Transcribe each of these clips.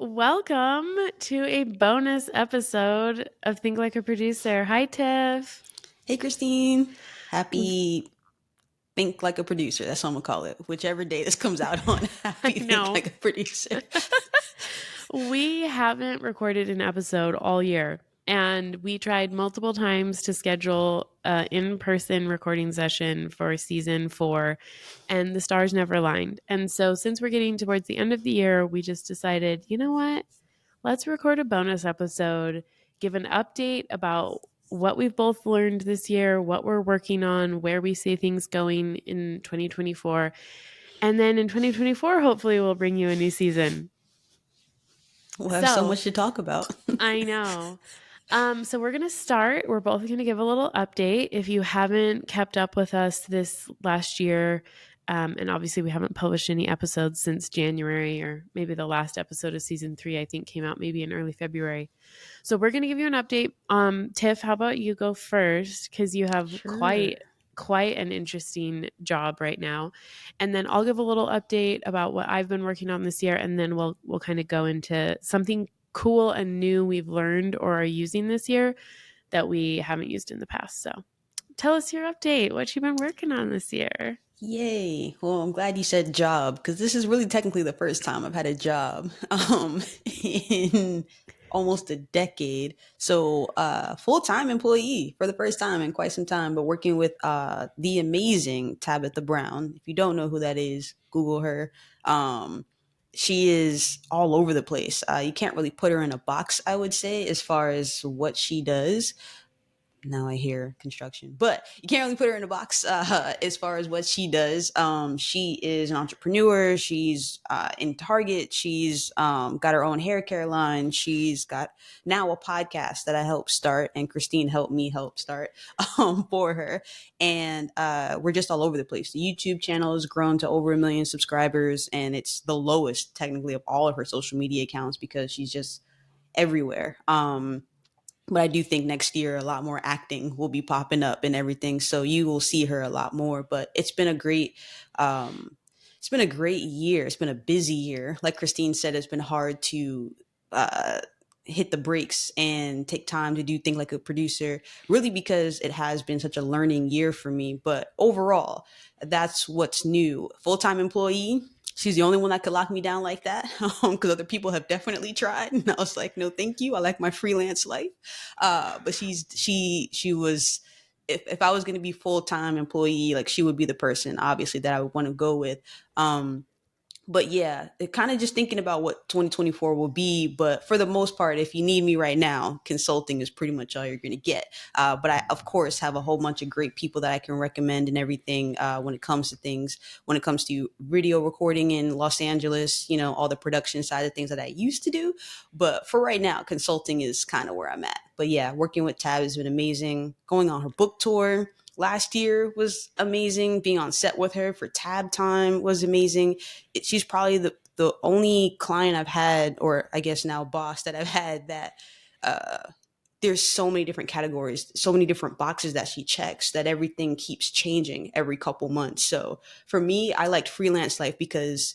welcome to a bonus episode of Think Like a Producer. Hi, Tiff. Hey, Christine. Happy Think Like a Producer. That's what I'm going to call it. Whichever day this comes out on. I Happy Think know Like a Producer. we haven't recorded an episode all year, and we tried multiple times to schedule an in-person recording session for season 4, and the stars never aligned. And so, since we're getting towards the end of the year, we just decided, you know what? Let's record a bonus episode, give an update about what we've both learned this year, what we're working on, where we see things going in 2024. And then in 2024, hopefully, we'll bring you a new season. We'll have so So much to talk about. I know. So we're going to start. We're both going to give a little update. If you haven't kept up with us this last year, and obviously we haven't published any episodes since January, or maybe the last episode of season 3, I think, came out maybe in early February. So we're going to give you an update. Tiff, how about you go first? Because you have Sure. quite an interesting job right now. And then I'll give a little update about what I've been working on this year, and then we'll kind of go into something cool and new we've learned or are using this year that we haven't used in the past. So tell us your update. What you've been working on this year. Yay. Well, I'm glad you said job because this is really technically the first time I've had a job in almost a decade. So, full-time employee for the first time in quite some time, but working with the amazing Tabitha Brown. If you don't know who that is, Google her. She is all over the place. You can't really put her in a box, I would say, as far as what she does. Now I hear construction, but you can't really put her in a box as far as what she does. She is an entrepreneur. She's in Target. She's got her own hair care line. She's got now a podcast that I helped start, and Christine helped me help start for her. And we're just all over the place. The YouTube channel has grown to over 1 million subscribers, and it's the lowest technically of all of her social media accounts because she's just everywhere. But I do think next year a lot more acting will be popping up and everything, so you will see her a lot more. But um, it's been a great year. It's been a busy year. Like Christine said, it's been hard to uh, hit the brakes and take time to do things like a producer, really because it has been such a learning year for me. But overall, that's what's new. Full time employee, she's the only one that could lock me down like that because other people have definitely tried and I was like, no thank you, I like my freelance life. But she was, if I was going to be full-time employee, like she would be the person obviously that I would want to go with. But yeah, it kind of just thinking about what 2024 will be. But for the most part, if you need me right now, consulting is pretty much all you're going to get. But I, of course, have a whole bunch of great people that I can recommend and everything when it comes to things, when it comes to video recording in Los Angeles, you know, all the production side of things that I used to do. But for right now, consulting is kind of where I'm at. But yeah, working with Tab has been amazing. Going on her book tour last year was amazing. Being on set with her for Tab Time was amazing. She's probably the only client I've had, or I guess now boss that I've had that there's so many different categories, so many different boxes that she checks that everything keeps changing every couple months. So for me, I liked freelance life because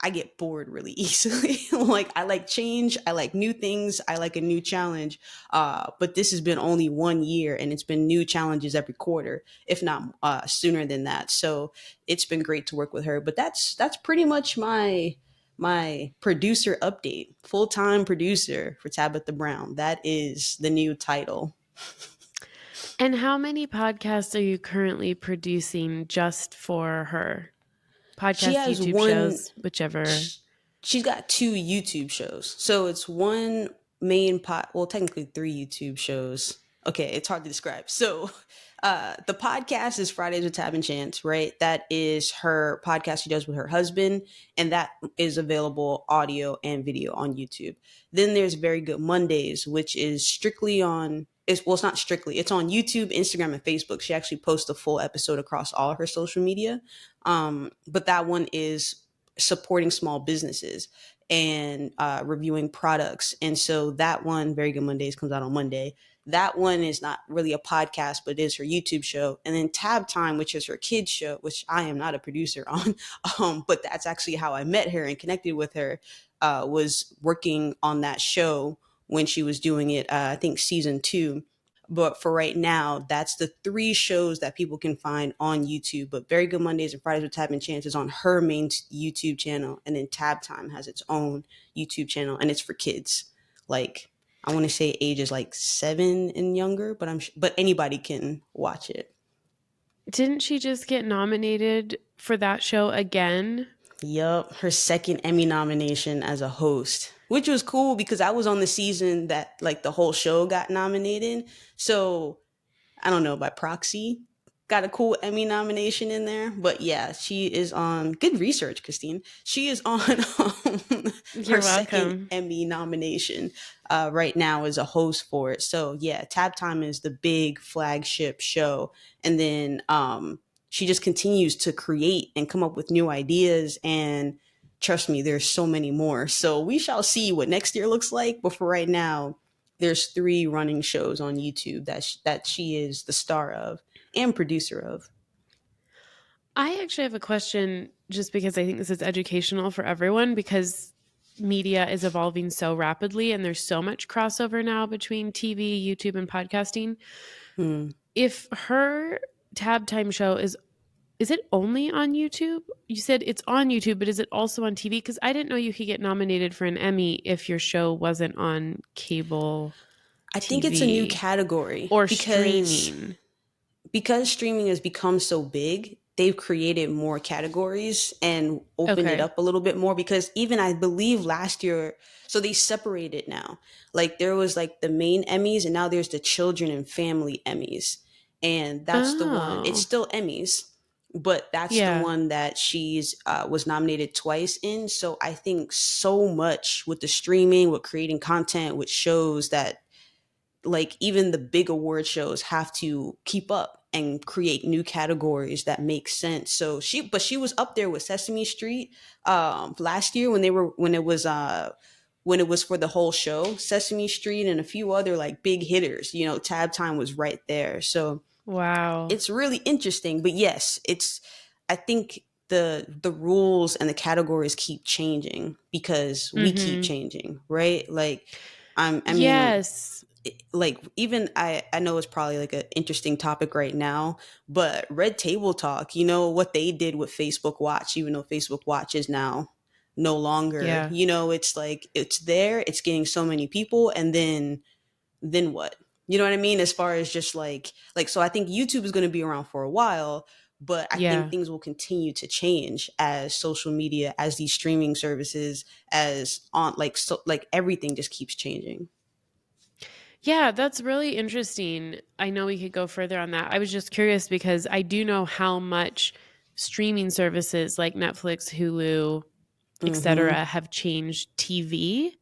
I get bored really easily. Like I like change, I like new things, I like a new challenge. But this has been only 1 year, and it's been new challenges every quarter, if not sooner than that. So it's been great to work with her. But that's pretty much my producer update. Full time producer for Tabitha Brown. That is the new title. And how many podcasts are you currently producing just for her? She Podcasts, has YouTube one. shows, whichever. She's got 2 YouTube shows. So it's one main well, technically 3 YouTube shows. Okay, it's hard to describe. So the podcast is Fridays with Tab and Chance, right? That is her podcast she does with her husband, and that is available audio and video on YouTube. Then there's Very Good Mondays, which is strictly on it's not strictly, it's on YouTube, Instagram, and Facebook. She actually posts a full episode across all of her social media. But that one is supporting small businesses and reviewing products. And so that one, Very Good Mondays, comes out on Monday. That one is not really a podcast, but is her YouTube show. And then Tab Time, which is her kids show, which I am not a producer on, but that's actually how I met her and connected with her. Was working on that show when she was doing it. I think season 2. But for right now, that's the 3 shows that people can find on YouTube. But Very Good Mondays and Fridays with Tab and Chance is on her main YouTube channel, and then Tab Time has its own YouTube channel, and it's for kids. Like, I want to say ages like 7 and younger, but anybody can watch it. Didn't she just get nominated for that show again? Yup, her second Emmy nomination as a host, which was cool because I was on the season that like the whole show got nominated. So I don't know, by proxy, got a cool Emmy nomination in there. But yeah, she is on good research, Christine. She is on her You're second welcome. Emmy nomination right now as a host for it. So yeah, Tab Time is the big flagship show. And then she just continues to create and come up with new ideas, and trust me, there's so many more. So we shall see what next year looks like. But for right now, there's 3 running shows on YouTube that she is the star of and producer of. I actually have a question just because I think this is educational for everyone because media is evolving so rapidly and there's so much crossover now between TV, YouTube, and podcasting. Hmm. If her Tab Time show is it only on YouTube? You said it's on YouTube, but is it also on TV? Because I didn't know you could get nominated for an Emmy if your show wasn't on cable I think it's a new TV category or because streaming. streaming has become so big. They've created more categories and opened it Okay. up a little bit more, because even I believe last year, so they separated now. Like there was like the main Emmys, and now there's the children and family Emmys. And that's the one. It's Oh, still Emmys, but that's the yeah. one that she's was nominated twice in. So I think so much with the streaming, with creating content, with shows, that like even the big award shows have to keep up and create new categories that make sense. So she was up there with Sesame Street last year when it was for the whole show. Sesame Street and a few other like big hitters, Tab Time was right there. So Wow. it's really interesting. But yes, it's I think the rules and the categories keep changing because we keep Mm-hmm. changing, right? Like I mean, Yes. like even I know it's probably like an interesting topic right now, but Red Table Talk, what they did with Facebook Watch, even though Facebook Watch is now no longer, Yeah. it's like it's there, it's getting so many people, and then what? You know what I mean? As far as just like so I think YouTube is going to be around for a while, but I think Yeah. things will continue to change as social media, as these streaming services, as on like so like everything just keeps changing. Yeah, that's really interesting. I know we could go further on that. I was just curious because I do know how much streaming services like Netflix, Hulu, Mhm. etc. have changed TV,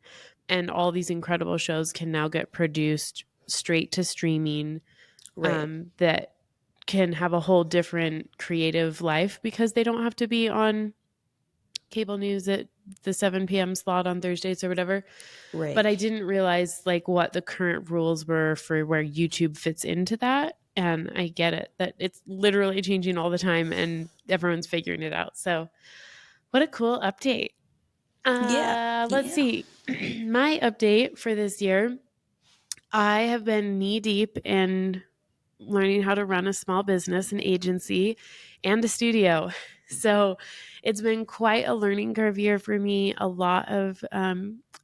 and all these incredible shows can now get produced straight to streaming, Right. that can have a whole different creative life because they don't have to be on cable news at the 7 p.m. slot on Thursdays or whatever. But Right. I didn't realize like what the current rules were for where YouTube fits into that. And I get it that it's literally changing all the time and everyone's figuring it out. So, what a cool update. Yeah. Let's Yeah. see. My update for this year, I have been knee deep in learning how to run a small business, an agency, and a studio. So it's been quite a learning curve year for me, a lot of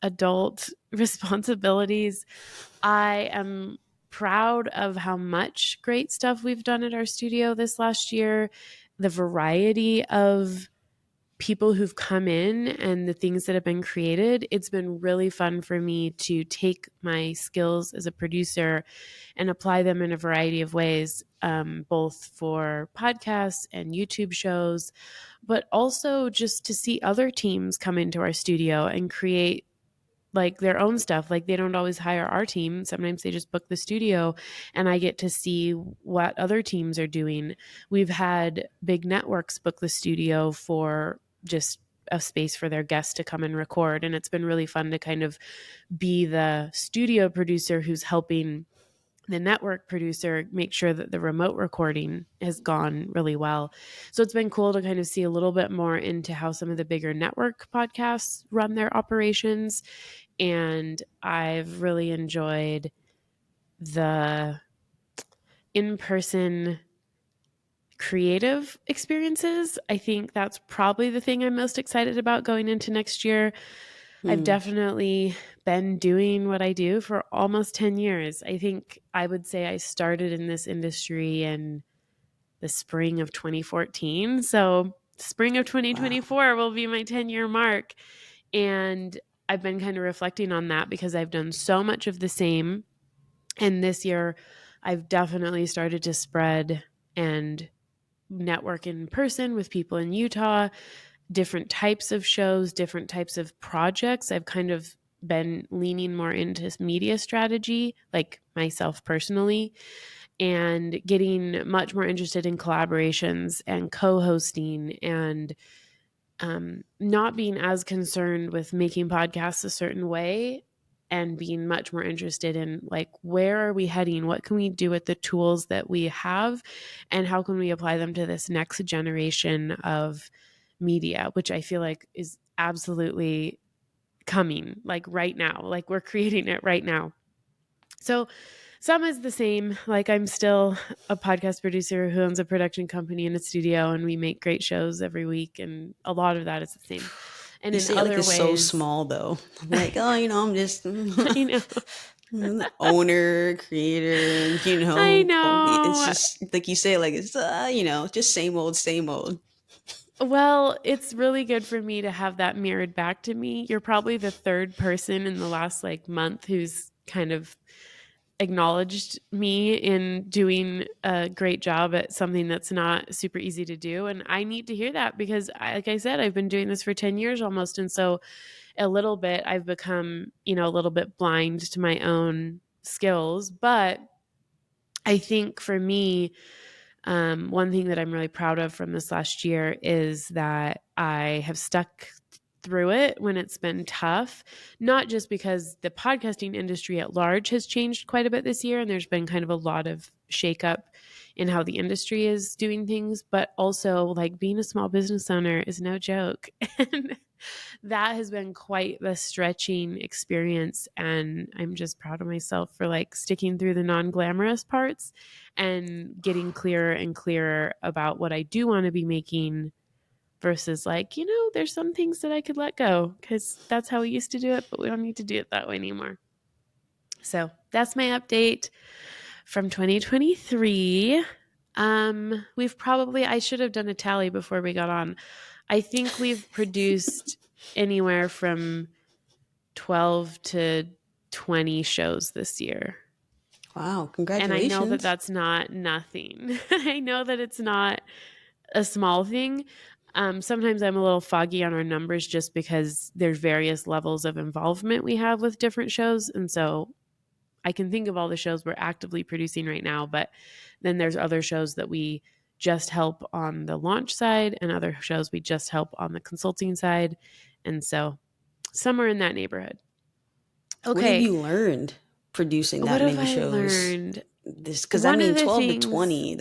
adult responsibilities. I am proud of how much great stuff we've done at our studio this last year, the variety of people who've come in and the things that have been created. It's been really fun for me to take my skills as a producer and apply them in a variety of ways, both for podcasts and YouTube shows, but also just to see other teams come into our studio and create like their own stuff. Like they don't always hire our team. Sometimes they just book the studio and I get to see what other teams are doing. We've had big networks book the studio for just a space for their guests to come and record. And it's been really fun to kind of be the studio producer who's helping the network producer make sure that the remote recording has gone really well. So it's been cool to kind of see a little bit more into how some of the bigger network podcasts run their operations. And I've really enjoyed the in-person creative experiences. I think that's probably the thing I'm most excited about going into next year. I've Hmm. definitely been doing what I do for almost 10 years. I think I would say I started in this industry in the spring of 2014. So, spring of Wow. 2024 will be my 10-year mark. And I've been kind of reflecting on that because I've done so much of the same. And this year, I've definitely started to spread and network in person with people in Utah, different types of shows, different types of projects. I've kind of been leaning more into media strategy, like myself personally, and getting much more interested in collaborations and co hosting and not being as concerned with making podcasts a certain way and being much more interested in like where are we heading, what can we do with the tools that we have, and how can we apply them to this next generation of media, which I feel like is absolutely coming like right now, like we're creating it right now. So some is the same. Like I'm still a podcast producer who owns a production company in a studio, and we make great shows every week. And a lot of that is the same. And You in say it like other it's so ways, small though. Like, oh, I'm just I know, owner, creator, and I it's know. just like you say, like it's just same old, same old. Well, it's really good for me to have that mirrored back to me. You're probably the third person in the last like month who's kind of acknowledged me in doing a great job at something that's not super easy to do. And I need to hear that because, like I said, I've been doing this for 10 years almost. And so a little bit, I've become, a little bit blind to my own skills. But I think for me, one thing that I'm really proud of from this last year is that I have stuck through it when it's been tough, not just because the podcasting industry at large has changed quite a bit this year and there's been kind of a lot of shakeup in how the industry is doing things, but also like being a small business owner is no joke. And that has been quite the stretching experience. And I'm just proud of myself for like sticking through the non glamorous parts and getting clearer and clearer about what I do want to be making versus like, there's some things that I could let go because that's how we used to do it, but we don't need to do it that way anymore. So that's my update from 2023. I should have done a tally before we got on. I think we've produced anywhere from 12 to 20 shows this year. Wow, And I know that congratulations. that's not nothing. I know that it's not a small thing. Sometimes I'm a little foggy on our numbers just because there's various levels of involvement we have with different shows. And so I can think of all the shows we're actively producing right now, but then there's other shows that we just help on the launch side and other shows we just help on the consulting side. And so somewhere in that neighborhood. What have Okay. you learned producing What that have many I shows? learned? This because I One mean, of the 12 to things, 20.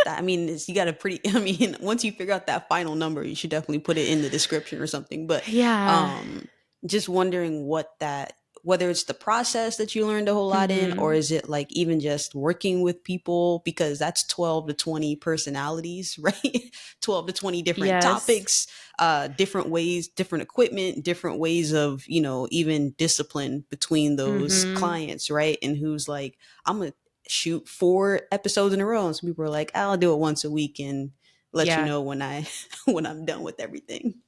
I mean, you got a pretty. I mean, once you figure out that final number, you should definitely put it in the description or something. But yeah. um, just wondering whether it's the process that you learned a whole lot in, or Hmm. is it like even just working with people, because that's 12 to 20 personalities, right? 12 to 20 different Yes. topics, different ways, different equipment, different ways of, even discipline between those Hmm. clients, right? And who's like, I'm gonna shoot 4 episodes in a row, and some people are like, I'll do it once a week and let you Yeah. know when I when I'm done with everything.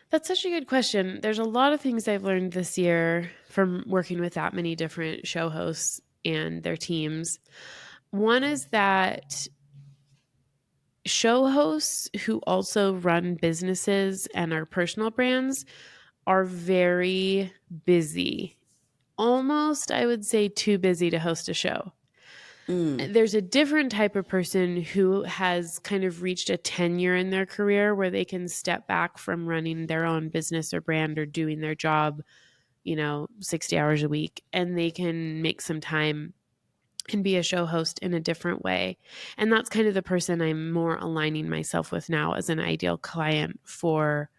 That's such a good question. There's a lot of things I've learned this year from working with that many different show hosts and their teams. One is that show hosts who also run businesses and are personal brands are very busy. Almost, I would say, too busy to host a show. Mm, There's a different type of person who has kind of reached a tenure in their career where they can step back from running their own business or brand or doing their job, 60 hours a week, and they can make some time and be a show host in a different way. And that's kind of the person I'm more aligning myself with now as an ideal client for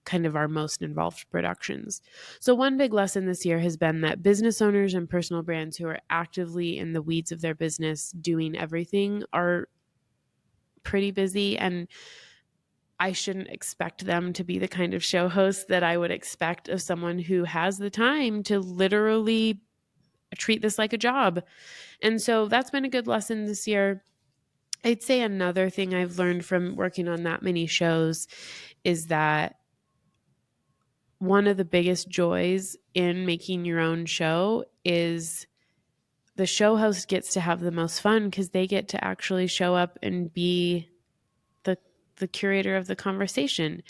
kind of our most involved productions. So one big lesson this year has been that business owners and personal brands who are actively in the weeds of their business doing everything are pretty busy, and I shouldn't expect them to be the kind of show host that I would expect of someone who has the time to literally treat this like a job. And so that's been a good lesson this year. I'd say another thing I've learned from working on that many shows is that one of the biggest joys in making your own show is the show host gets to have the most fun because they get to actually show up and be the curator of the conversation.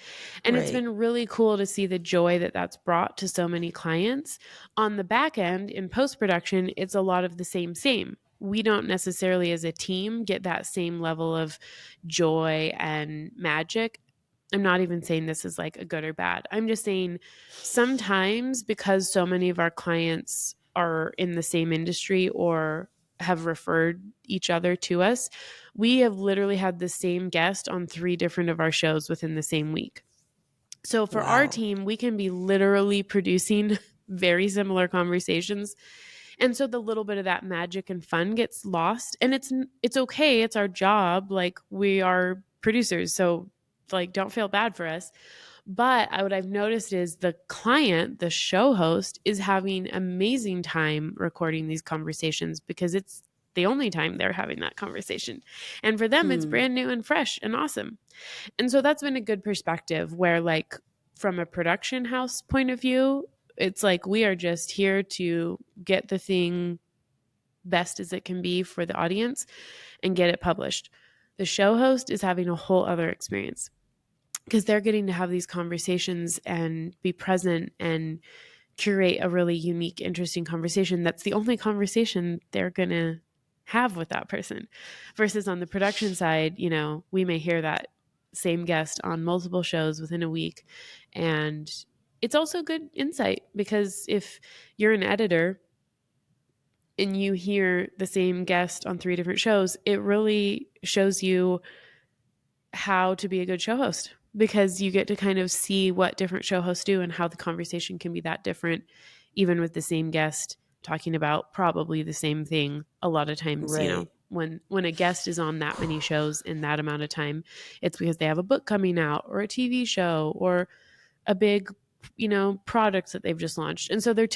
And it's Right. been really cool to see the joy that that's brought to so many clients. On the back end, in post-production, it's a lot of the same. We don't necessarily as a team get that same level of joy and magic. I'm not even saying this is like a good or bad. I'm just saying sometimes because so many of our clients are in the same industry or have referred each other to us, we have literally had the same guest on 3 different of our shows within the same week. So for our Wow. team, we can be literally producing very similar conversations. And so the little bit of that magic and fun gets lost, and it's okay, it's our job, like we are producers. So like don't feel bad for us. But what I've noticed is the client, the show host, is having amazing time recording these conversations because it's the only time they're having that conversation. And for them, it's Hmm. brand new and fresh and awesome. And so that's been a good perspective where, like, from a production house point of view, it's like we are just here to get the thing best as it can be for the audience and get it published. The show host is having a whole other experience because they're getting to have these conversations and be present and curate a really unique, interesting conversation that's the only conversation they're going to have with that person. Versus on the production side, we may hear that same guest on multiple shows within a week. And it's also good insight because if you're an editor and you hear the same guest on 3 different shows, it really shows you how to be a good show host because you get to kind of see what different show hosts do and how the conversation can be that different, even with the same guest talking about probably the same thing. A lot of times, Right. when a guest is on that many shows in that amount of time, it's because they have a book coming out or a TV show or a big, product that they've just launched. And so they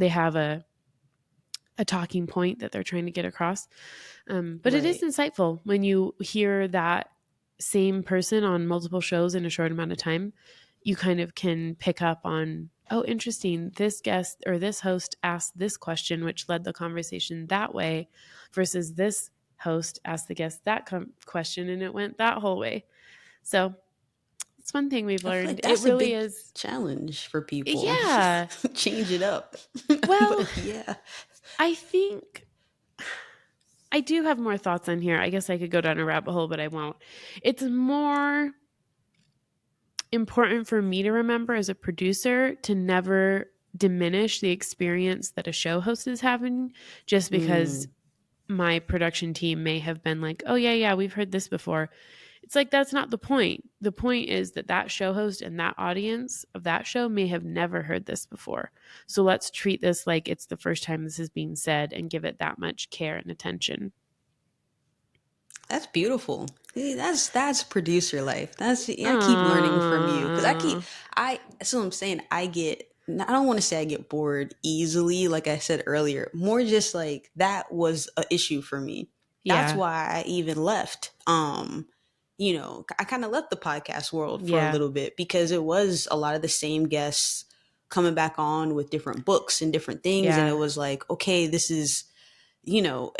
have a talking point that they're trying to get across. But it is Right. insightful when you hear that same person on multiple shows in a short amount of time. You kind of can pick up on, oh, interesting, this guest or this host asked this question, which led the conversation that way, versus this host asked the guest that question and it went that whole way. So it's one thing we've I feel learned. like It that's a really big is. challenge for people. Yeah. Change it up. Well, But yeah. I think I do have more thoughts on here. I guess I could go down a rabbit hole, but I won't. It's more important for me to remember as a producer to never diminish the experience that a show host is having just because Mm. my production team may have been like, oh, yeah, we've heard this before. It's like, that's not the point. The point is that show host and that audience of that show may have never heard this before. So let's treat this like it's the first time this is being said and give it that much care and attention. That's beautiful. See, that's producer life. I keep learning from you because Aww. that's what I'm saying. I don't want to say I get bored easily, like I said earlier. More just like that was an issue for me. That's Yeah. why I even left. I kind of left the podcast world for a Yeah. little bit because it was a lot of the same guests coming back on with different books and different things, and it Yeah. was like, okay, this is you know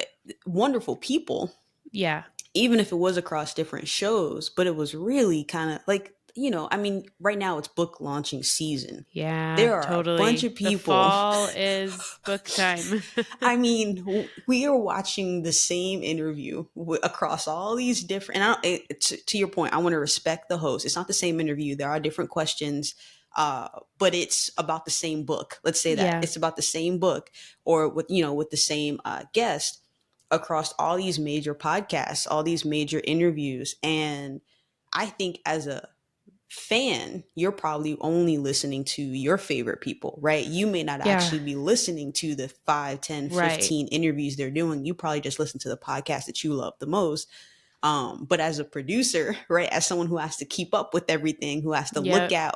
wonderful people Yeah. even if it was across different shows, but it was really kind of like, I mean, right now it's book launching season. Yeah, There are a bunch totally. of The people. fall is book time. I mean, we are watching the same interview across all these different, and to your point, I want to respect the host. It's not the same interview. There are different questions. but it's about the same book. Let's say that Yeah. it's about the same book, or with the same guest across all these major podcasts, all these major interviews. And I think as a fan, you're probably only listening to your favorite people, right? You may not Yeah. actually be listening to the 5, 10, Right. 15 interviews they're doing. You probably just listen to the podcast that you love the most. But as a producer, right, as someone who has to keep up with everything, who has to look Yep. at,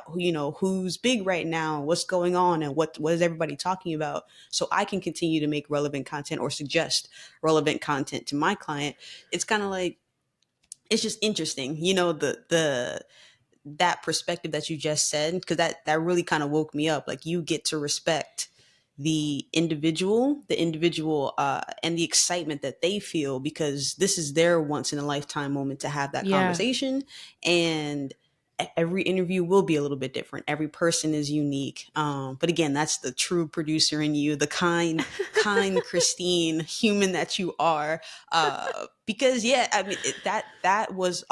who's big right now, what's going on, and what is everybody talking about, so I can continue to make relevant content or suggest relevant content to my client. It's kind of like, it's just interesting, the that perspective that you just said, because that really kind of woke me up. Like, you get to respect the individual and the excitement that they feel, because this is their once in a lifetime moment to have that Yeah. conversation. And every interview will be a little bit different. Every person is unique. But again, that's the true producer in you, the kind Christine human that you are. Because yeah, I mean, that was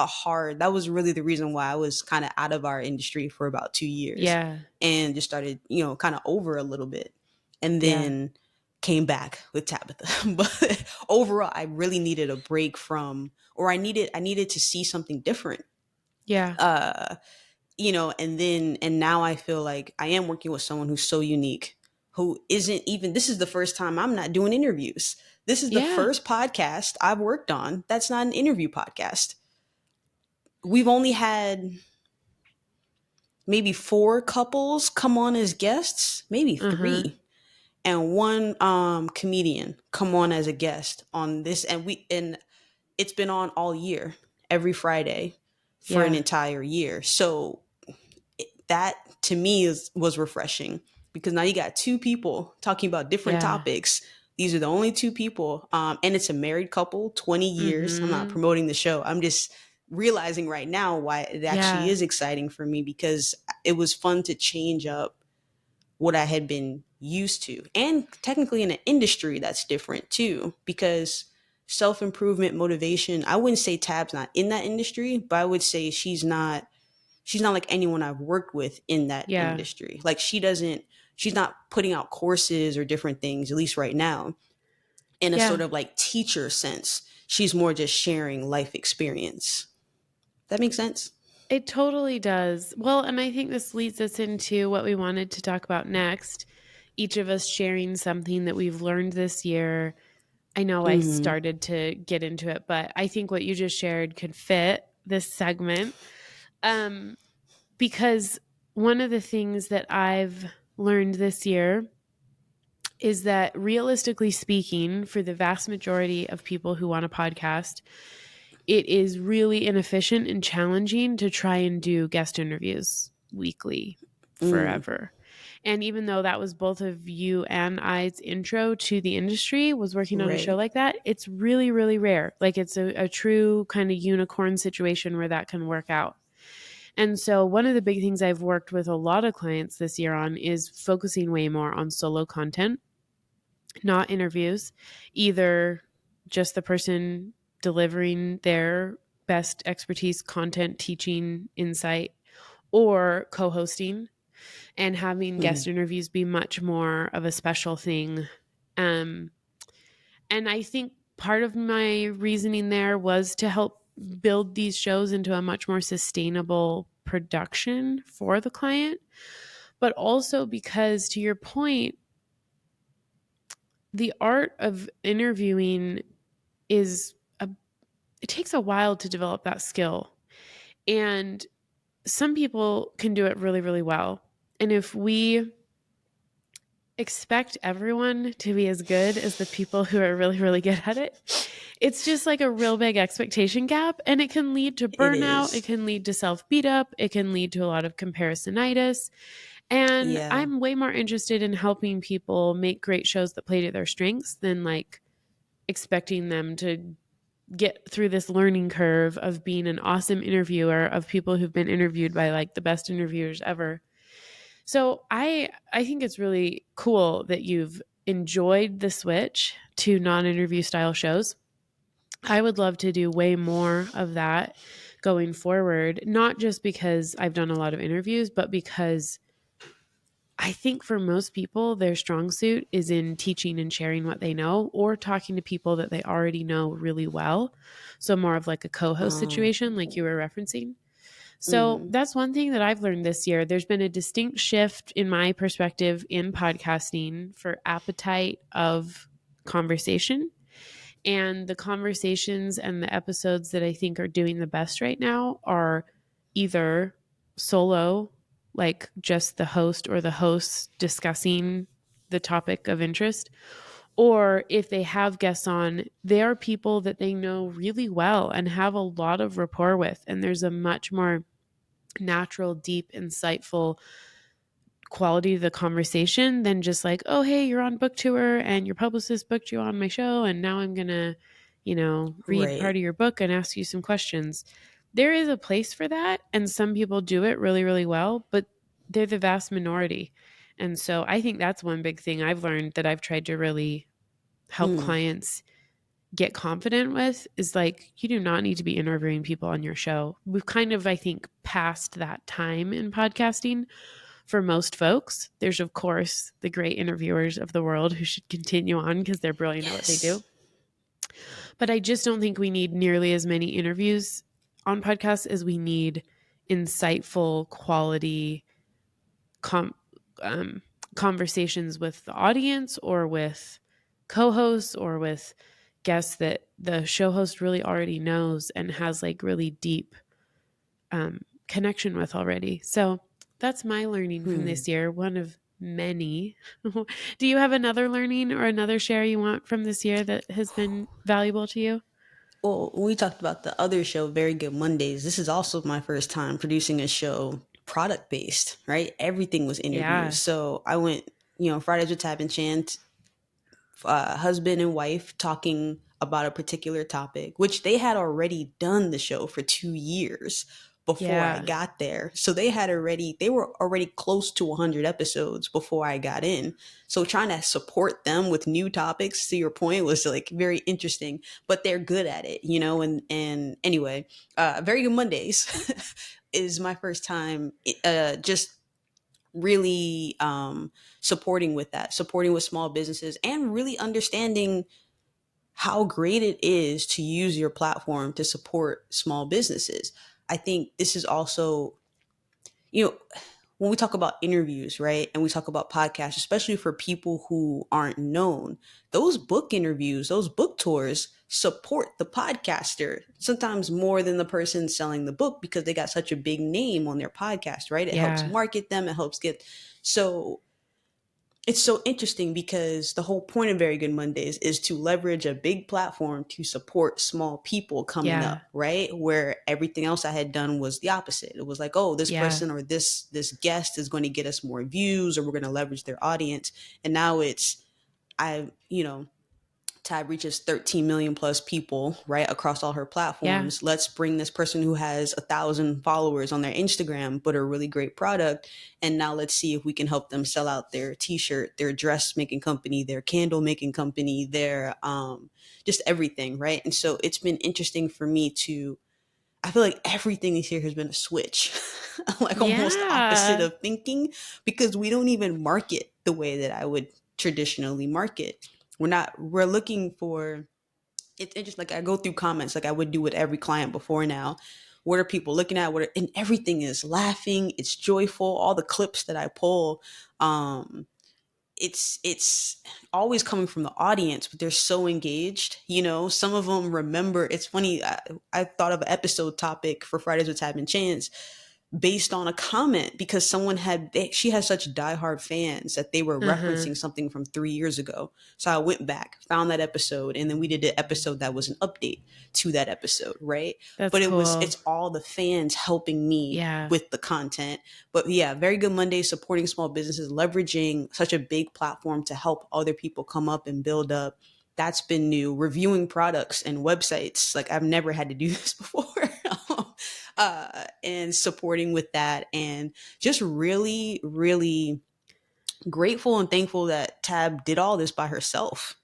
really the reason why I was kind of out of our industry for about 2 years, Yeah. and just started, kind of over a little bit, and Yeah. then came back with Tabitha. But overall, I really needed a break from, or I needed to see something different. Yeah. Uh, and now I feel like I am working with someone who's so unique, who isn't even, this is the first time I'm not doing interviews. This is the Yeah. first podcast I've worked on that's not an interview podcast. We've only had maybe 4 couples come on as guests, maybe Uh-huh. 3, and one comedian come on as a guest on this, and it's been on all year, every Friday for an Yeah. entire year. So that to me was refreshing, because now you got 2 people talking about different Yeah. topics. These are the only 2 people, and it's a married couple, 20 years. I'm not Mm-hmm. promoting the show. I'm just realizing right now why it actually Yeah. is exciting for me, because it was fun to change up what I had been used to. And technically in an industry that's different too, because self-improvement, motivation, I wouldn't say Tab's not in that industry, but I would say she's not like anyone I've worked with in that Yeah. industry. Like, she's not putting out courses or different things, at least right now, in a Yeah. sort of like teacher sense. She's more just sharing life experience. That makes sense? It totally does. Well, and I think this leads us into what we wanted to talk about next. Each of us sharing something that we've learned this year. I know I Mm-hmm. started to get into it, but I think what you just shared could fit this segment. Um, because one of the things that I've learned this year is that, realistically speaking, for the vast majority of people who want a podcast, it is really inefficient and challenging to try and do guest interviews weekly Mm, forever. And even though that was both of you and I's intro to the industry, was working on a show right. like that, it's really, really rare. Like, it's a true kind of unicorn situation where that can work out. And so one of the big things I've worked with a lot of clients this year on is focusing way more on solo content, not interviews, either just the person delivering their best expertise, content, teaching, insight, or co hosting, and having Mm, guest interviews be much more of a special thing. Um, and I think part of my reasoning there was to help build these shows into a much more sustainable production for the client, but also because, to your point, the art of interviewing is it takes a while to develop that skill. And some people can do it really, really well. And if we expect everyone to be as good as the people who are really, really good at it, it's just like a real big expectation gap. And it can lead to it burnout. It is. can lead to self beat up. It can lead to a lot of comparisonitis. And Yeah. I'm way more interested in helping people make great shows that play to their strengths than like expecting them to get through this learning curve of being an awesome interviewer of people who've been interviewed by like the best interviewers ever. So I think it's really cool that you've enjoyed the switch to non-interview style shows. I would love to do way more of that going forward, not just because I've done a lot of interviews, but because I think for most people, their strong suit is in teaching and sharing what they know or talking to people that they already know really well. So, more of like a co host Um, situation, like you were referencing. So, mhm. that's one thing that I've learned this year. There's been a distinct shift in my perspective in podcasting for appetite of conversation. And the conversations and the episodes that I think are doing the best right now are either solo, like just the host or the hosts discussing the topic of interest, or if they have guests on, they are people that they know really well and have a lot of rapport with. And there's a much more natural, deep, insightful quality to the conversation than just like, oh, hey, you're on book tour and your publicist booked you on my show. And now I'm going to, read part Right. of your book and ask you some questions. There is a place for that. And some people do it really, really well, but they're the vast minority. And so I think that's one big thing I've learned that I've tried to really help Mm. clients get confident with is like, you do not need to be interviewing people on your show. We've kind of, I think, passed that time in podcasting for most folks. There's, of course, the great interviewers of the world who should continue on because they're brilliant at what they Yes. do. But I just don't think we need nearly as many interviews on podcasts as we need insightful, quality com- um, conversations with the audience or with co hosts or with guests that the show host really already knows and has like really deep connection with already. So that's my learning from Hmm. this year, one of many. Do you have another learning or another share you want from this year that has been valuable to you? Well, when we talked about the other show, Very Good Mondays, this is also my first time producing a show product based, right? Everything was interviews. Yeah. So I went, Fridays with Tab and Chant, husband and wife talking about a particular topic, which they had already done the show for 2 years before I Yeah. got there. So they were already close to 100 episodes before I got in. So trying to support them with new topics, to your point, was like very interesting, but they're good at it, and anyway, Very Good Mondays is my first time, just really supporting with that, supporting with small businesses, and really understanding how great it is to use your platform to support small businesses. I think this is also, you know, when we talk about interviews, right? And we talk about podcasts, especially for people who aren't known, those book interviews, those book tours support the podcaster sometimes more than the person selling the book because they got such a big name on their podcast, right? It helps Yeah. market them, it helps get. So it's so interesting because the whole point of Very Good Mondays is to leverage a big platform to support small people coming Yeah. up, right? Where everything else I had done was the opposite. It was like, oh, this Yeah. person or this guest is going to get us more views, or we're going to leverage their audience. And now it's I, Tab reaches 13 million plus people right across all her Yeah. platforms. Let's bring this person who has 1,000 followers on their Instagram, but a really great product. And now let's see if we can help them sell out their t-shirt, their dressmaking company, their candle making company, their just everything. Right. And so it's been interesting for me to, I feel like everything this year has been a switch, like almost opposite Yeah. of thinking, because we don't even market the way that I would traditionally market. We're looking for, it's interesting. Like I go through comments like I would do with every client before now. What are people looking at? And everything is laughing. It's joyful. All the clips that I pull, um, it's always coming from the audience, but they're so engaged. Some of them remember. It's funny. I thought of an episode topic for Fridays with Tab and Chance based on a comment because she has such diehard fans that they were Uh-huh. referencing something from 3 years ago. So I went back, found that episode, and then we did an episode that was an update to that episode, right? That's But cool. it's all the fans helping me Yeah. with the content. But yeah, Very Good Monday, supporting small businesses, leveraging such a big platform to help other people come up and build up. That's been new. Reviewing products and websites, like I've never had to do this before. And supporting with that, and just really, really grateful and thankful that Tab did all this by herself.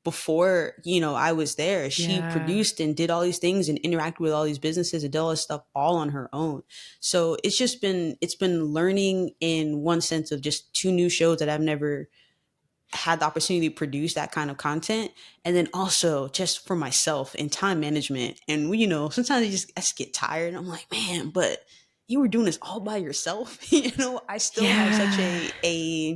before, I was there. She Yeah. produced and did all these things and interacted with all these businesses and did all this stuff all on her own. So it's been learning in one sense of just two new shows that I've never had the opportunity to produce that kind of content. And then also just for myself and time management. And sometimes I just get tired and I'm like, man, but you were doing this all by yourself. I still have such Yeah.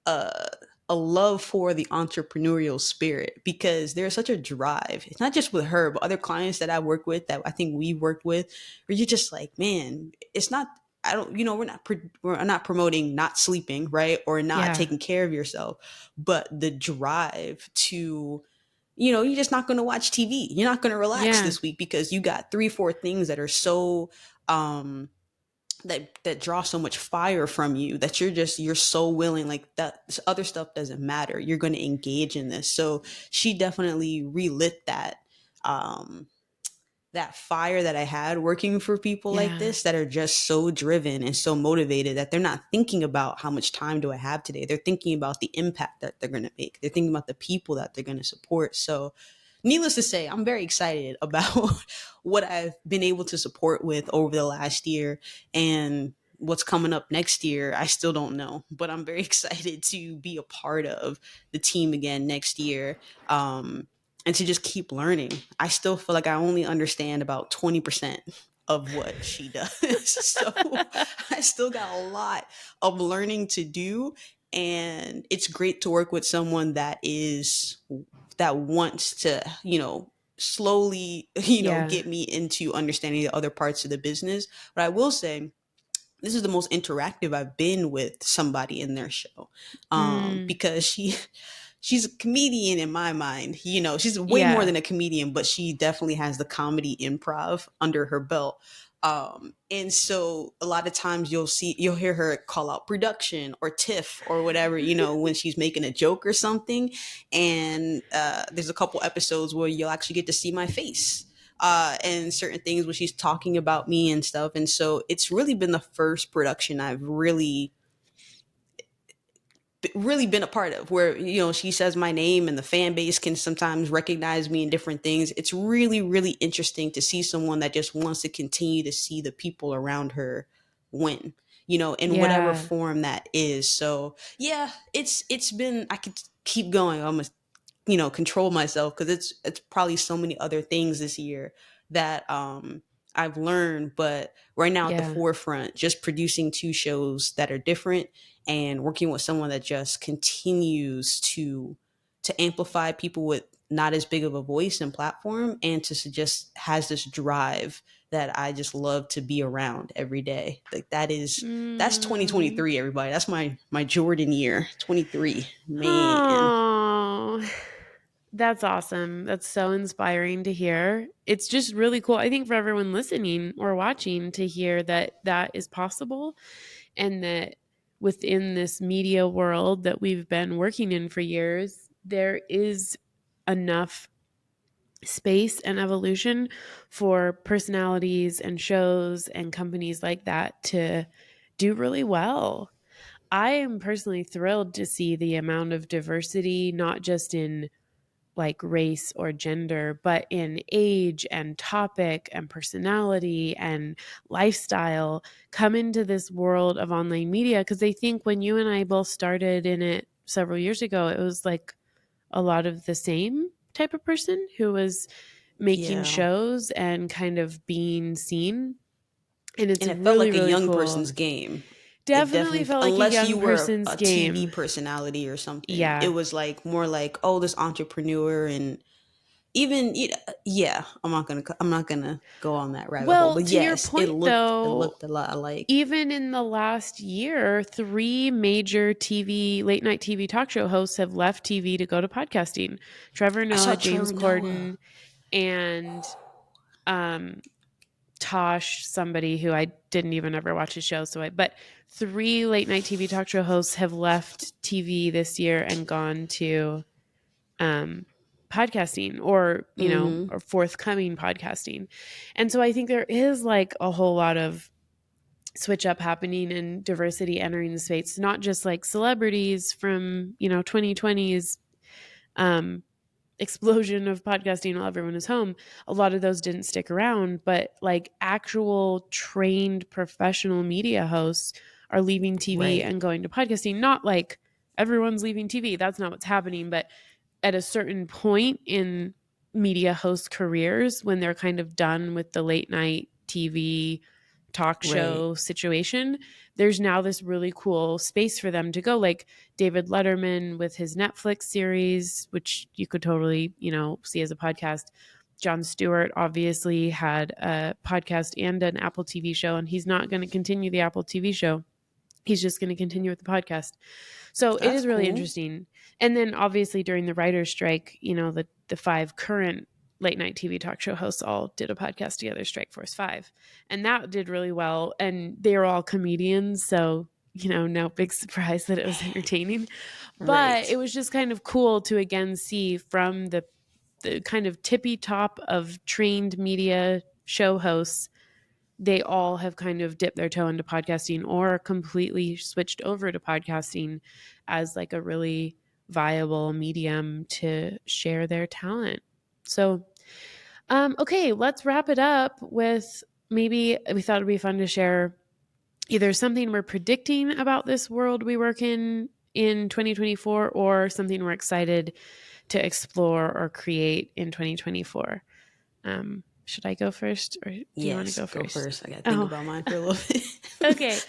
uh, a love for the entrepreneurial spirit because there's such a drive. It's not just with her, but other clients that I work with that I think we worked with, where you're just like, man, it's not. I don't, we're not promoting not sleeping, right, or not Yeah. taking care of yourself, but the drive to, you're just not going to watch TV. You're not going to relax Yeah. this week because you got three, four things that are so um that draw so much fire from you that you're so willing, like that this other stuff doesn't matter, you're going to engage in this. So she definitely relit um that fire that I had working for people like Yeah. this that are just so driven and so motivated that they're not thinking about how much time do I have today. They're thinking about the impact that they're going to make. They're thinking about the people that they're going to support. So needless to say, I'm very excited about what I've been able to support with over the last year, and what's coming up next year. I still don't know, but I'm very excited to be a part of the team again next year. And to just keep learning. I still feel like I only understand about 20% of what she does. So I still got a lot of learning to do. And it's great to work with someone that wants to, slowly, Yeah. get me into understanding the other parts of the business. But I will say, this is the most interactive I've been with somebody in their show, Mm, because she's a comedian in my mind. She's way more yeah. than a comedian, but she definitely has the comedy improv under her belt. And so a lot of times you'll hear her call out production or tiff or whatever, when she's making a joke or something. And there's a couple episodes where you'll actually get to see my face and certain things when she's talking about me and stuff. And so it's really been the first production I've really been a part of where she says my name and the fan base can sometimes recognize me in different things. It's really really interesting to see someone that just wants to continue to see the people around her win, in whatever Yeah. form that is. So yeah, it's been, I could keep going. I almost control myself because it's probably so many other things this year that I've learned. But right now at the Yeah. forefront, just producing two shows that are different and working with someone that just continues to amplify people with not as big of a voice and platform, and to just has this drive that I just love to be around every day. Like that's Mm. 2023, everybody. That's my Jordan year, 23. Man. Oh, that's awesome. That's so inspiring to hear. It's just really cool. I think for everyone listening or watching to hear that that is possible and that within this media world that we've been working in for years, there is enough space and evolution for personalities and shows and companies like that to do really well. I am personally thrilled to see the amount of diversity, not just in like race or gender, but in age and topic and personality and lifestyle come into this world of online media. Because I think when you and I both started in it several years ago, it was like a lot of the same type of person who was making Yeah. shows and kind of being seen. And it's And it felt really, like a really young cool. person's game. It Definitely definitely, felt like a unless you young were person's a TV game. personality or something, it Yeah. was like more like, oh, this entrepreneur. And even, yeah, I'm not gonna go on that rabbit hole. Well, But to your yes, it point looked it though, looked a lot like. even in the last year, three major late night TV talk show hosts have left TV to go to podcasting. Trevor I saw Noah, James Trevor Noah. Corden, and um, Tosh, somebody who I didn't even ever watch his show. But three late night TV talk show hosts have left TV this year and gone to um, podcasting or, Mm-hmm. or forthcoming podcasting. And so I think there is like a whole lot of switch up happening and diversity entering the space, not just like celebrities from, 2020's explosion of podcasting while everyone is home, a lot of those didn't stick around, but like actual trained professional media hosts are leaving TV Right. and going to podcasting. Not like everyone's leaving TV. That's not what's happening. But at a certain point in media host careers, when they're kind of done with the late night TV talk Right. show situation, there's now this really cool space for them to go. Like David Letterman with his Netflix series, which you could totally, see as a podcast. Jon Stewart obviously had a podcast and an Apple TV show, and he's not going to continue the Apple TV show. He's just going to continue with the podcast. So it That's is really cool. interesting. And then obviously during the writer's strike, the five current late night TV talk show hosts all did a podcast together, Strike Force 5. And that did really well. And they are all comedians. So, no big surprise that it was entertaining. But it Right. was just kind of cool to again see from the kind of tippy top of trained media show hosts, they all have kind of dipped their toe into podcasting or completely switched over to podcasting as like a really viable medium to share their talent. So, okay, let's wrap it up with, maybe we thought it'd be fun to share either something we're predicting about this world we work in 2024, or something we're excited to explore or create in 2024. Should I go first, or do you want to Yes, go go first? first. I gotta think Oh, about mine for a little bit. okay.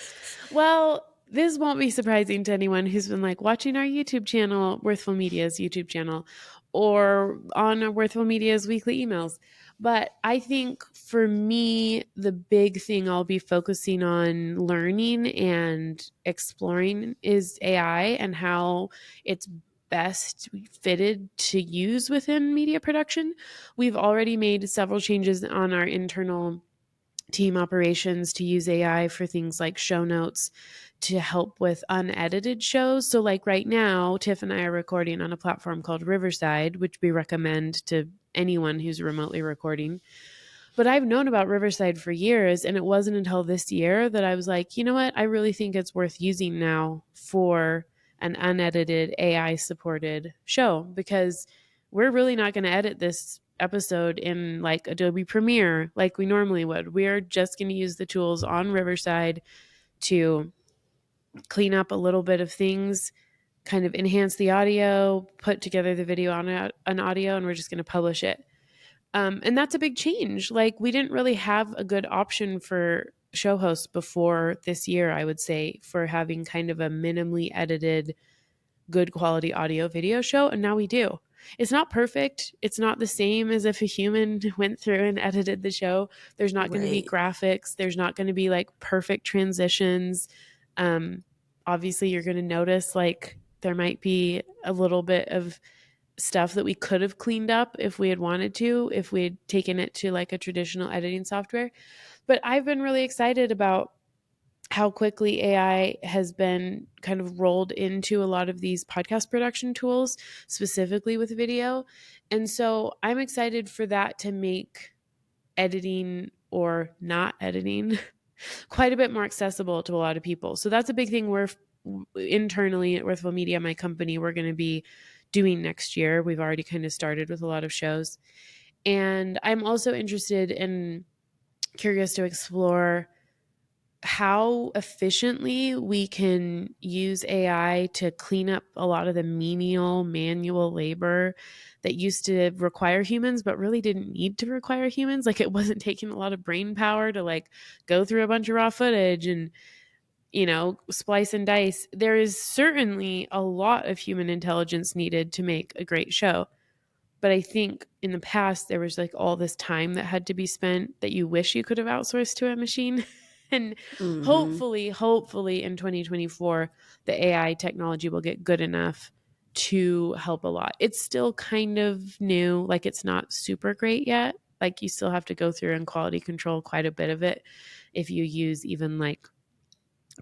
Well, this won't be surprising to anyone who's been like watching our YouTube channel, Worthful Media's YouTube channel, or on Worthful Media's weekly emails. But I think for me, the big thing I'll be focusing on learning and exploring is AI and how it's best fitted to use within media production. We've already made several changes on our internal team operations to use AI for things like show notes to help with unedited shows. So, like right now, Tiff and I are recording on a platform called Riverside, which we recommend to anyone who's remotely recording. But I've known about Riverside for years, and it wasn't until this year that I was like, you know what? I really think it's worth using now for an unedited AI supported show, because we're really not going to edit this episode in like Adobe Premiere like we normally would. We're just going to use the tools on Riverside to clean up a little bit of things, kind of enhance the audio, put together the video on an audio, and we're just going to publish it. And that's a big change. Like, we didn't really have a good option for show hosts before this year, I would say, for having kind of a minimally edited, good quality audio video show. And now we do. It's not perfect. It's not the same as if a human went through and edited the show. There's not going to be Right. graphics. There's not going to be like perfect transitions. Um, Obviously, you're going to notice like there might be a little bit of stuff that we could have cleaned up if we had wanted to, if we had taken it to like a traditional editing software. But I've been really excited about how quickly AI has been kind of rolled into a lot of these podcast production tools, specifically with video. And so I'm excited for that to make editing or not editing quite a bit more accessible to a lot of people. So that's a big thing we're internally at Worthful Media, my company, we're going to be doing next year. We've already kind of started with a lot of shows. And I'm also interested and curious to explore how efficiently we can use AI to clean up a lot of the menial manual labor that used to require humans but really didn't need to require humans. Like, it wasn't taking a lot of brain power to like go through a bunch of raw footage and splice and dice. There is certainly a lot of human intelligence needed to make a great show. But I think in the past, there was like all this time that had to be spent that you wish you could have outsourced to a machine. And Mm-hmm. hopefully in 2024, the AI technology will get good enough to help a lot. It's still kind of new, like it's not super great yet. Like, you still have to go through and quality control quite a bit of it if you use even like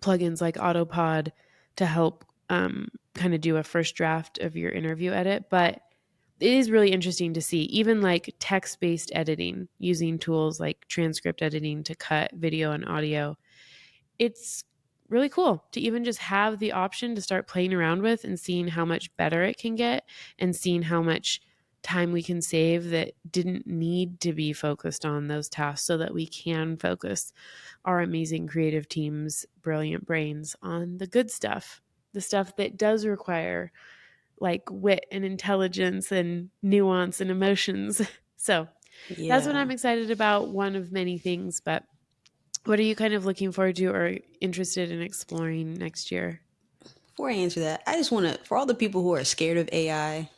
plugins like Autopod to help kind of do a first draft of your interview edit. But it is really interesting to see, even like text based editing using tools like transcript editing to cut video and audio. It's really cool to even just have the option to start playing around with and seeing how much better it can get and seeing how much time we can save that didn't need to be focused on those tasks so that we can focus our amazing creative teams, brilliant brains on the good stuff, the stuff that does require like wit and intelligence and nuance and emotions. So that's what Yeah. I'm excited about, one of many things. But what are you kind of looking forward to or interested in exploring next year? Before I answer that, I just want to, for all the people who are scared of I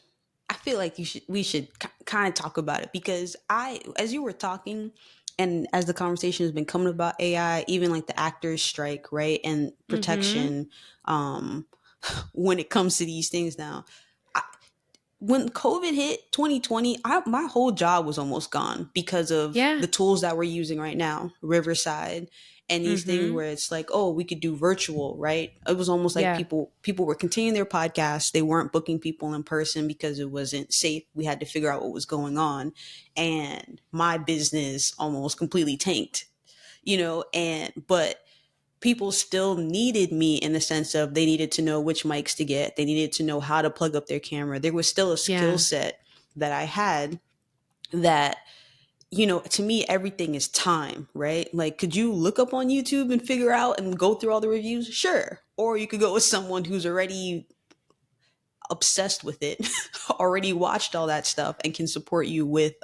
feel like we should kind of talk about it because as you were talking, and as the conversation has been coming about AI, even like the actors strike, right, and Mm-hmm. protection, um, when it comes to these things now. When COVID hit 2020, my whole job was almost gone because of Yeah. the tools that we're using right now, Riverside, and these things Mm-hmm. where it's like, oh, we could do virtual, right? It was almost like Yeah. people were continuing their podcasts. They weren't booking people in person because it wasn't safe. We had to figure out what was going on, and my business almost completely tanked, and but people still needed me in the sense of they needed to know which mics to get. They needed to know how to plug up their camera. There was still a skill Yeah. set that I had that, to me, everything is time, right? Like, could you look up on YouTube and figure out and go through all the reviews? Sure. Or you could go with someone who's already obsessed with it, already watched all that stuff and can support you with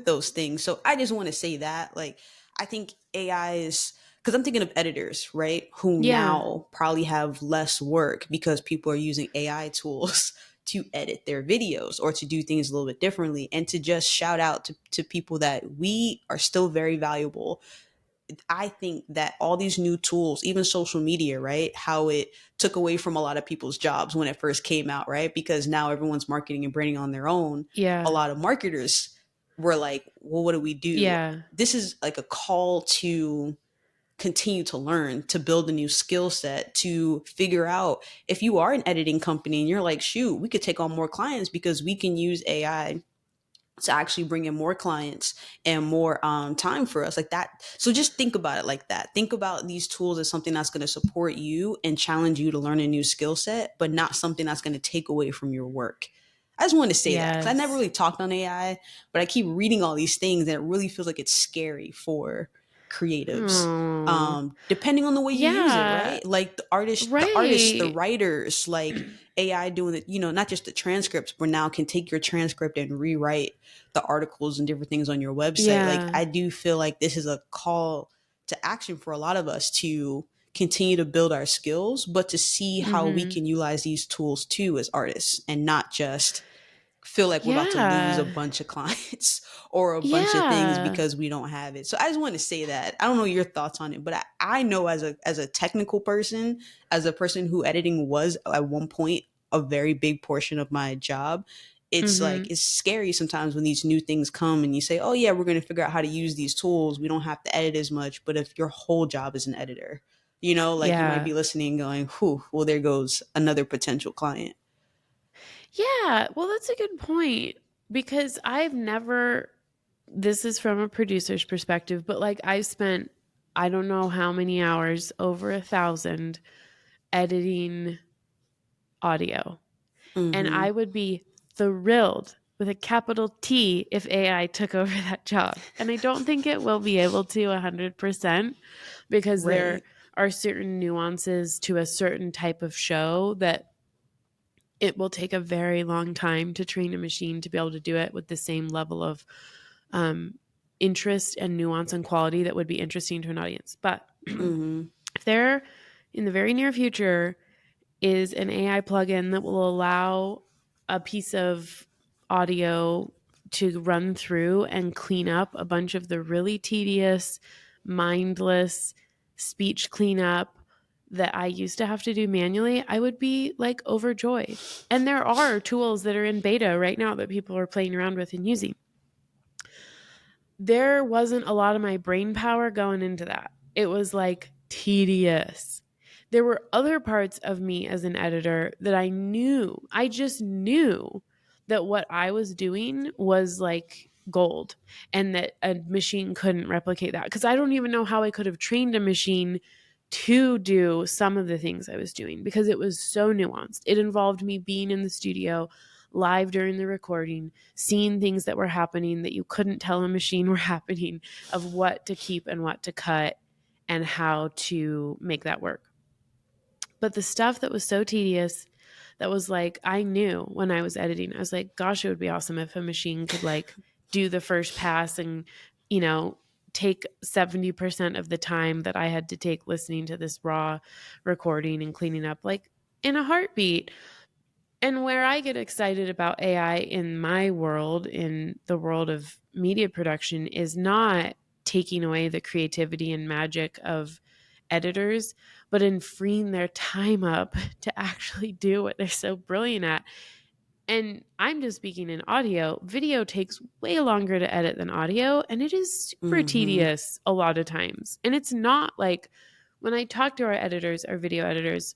those things. So I just want to say that, like, I think AI is, because I'm thinking of editors, right, who Yeah. now probably have less work because people are using AI tools to edit their videos or to do things a little bit differently, and to just shout out to people that we are still very valuable. I think that all these new tools, even social media, right? How it took away from a lot of people's jobs when it first came out, right? Because now everyone's marketing and branding on their own. A Yeah. lot of marketers were like, well, what do we do? Yeah. This is like a call to continue to learn, to build a new skill set, to figure out if you are an editing company and you're like, shoot, we could take on more clients because we can use AI to actually bring in more clients and more time for us like that. So just think about it like that. Think about these tools as something that's going to support you and challenge you to learn a new skill set, but not something that's going to take away from your work. I just wanted to say that because I never Yes. really talked on AI, but I keep reading all these things and it really feels like it's scary for creatives. Oh. Depending on the way you use it, Yeah. right? Like the artists, the Right. writers, like AI doing it, not just the transcripts, but now can take your transcript and rewrite the articles and different things on your website. Like, Yeah. I do feel like this is a call to action for a lot of us to continue to build our skills, but to see how we Mm-hmm. can utilize these tools too as artists and not just feel like we're about to lose a Yeah. bunch of clients or a bunch of things Yeah. because we don't have it. So I just want to say that. I don't know your thoughts on it, but I know as a technical person, as a person who editing was at one point a very big portion of my job, it's like Mm-hmm. it's scary sometimes when these new things come and you say, "Oh yeah, we're going to figure out how to use these tools. We don't have to edit as much." But if your whole job is an editor, like you might Yeah. be listening going, "Whew, well there goes another potential client." Yeah. Well, that's a good point because I've never, this is from a producer's perspective, but like I've spent, I don't know how many hours, over 1,000 editing audio. And I Mhm. would be thrilled with a capital T if AI took over that job. And I don't think it will be able to 100% because there Right. are certain nuances to a certain type of show that it will take a very long time to train a machine to be able to do it with the same level of um, interest and nuance and quality that would be interesting to an audience. But Mhm. if there, in the very near future, is an AI plugin that will allow a piece of audio to run through and clean up a bunch of the really tedious, mindless speech cleanup that I used to have to do manually, I would be like overjoyed. And there are tools that are in beta right now that people are playing around with and using. There wasn't a lot of my brain power going into that. It was like tedious. There were other parts of me as an editor that I just knew that what I was doing was like gold and that a machine couldn't replicate that. Because I don't even know how I could have trained a machine to do some of the things I was doing because it was so nuanced. It involved me being in the studio live during the recording, seeing things that were happening that you couldn't tell a machine were happening, of what to keep and what to cut and how to make that work. But the stuff that was so tedious, that was like, I knew when I was editing, I was like, gosh, it would be awesome if a machine could like do the first pass and, you know, take 70% of the time that I had to take listening to this raw recording and cleaning up, like in a heartbeat. And where I get excited about AI in my world, in the world of media production, is not taking away the creativity and magic of editors, but in freeing their time up to actually do what they're so brilliant at. And I'm just speaking in audio. Video takes way longer to edit than audio, and it is super Mm-hmm. tedious a lot of times. And it's not like when I talk to our editors, our video editors,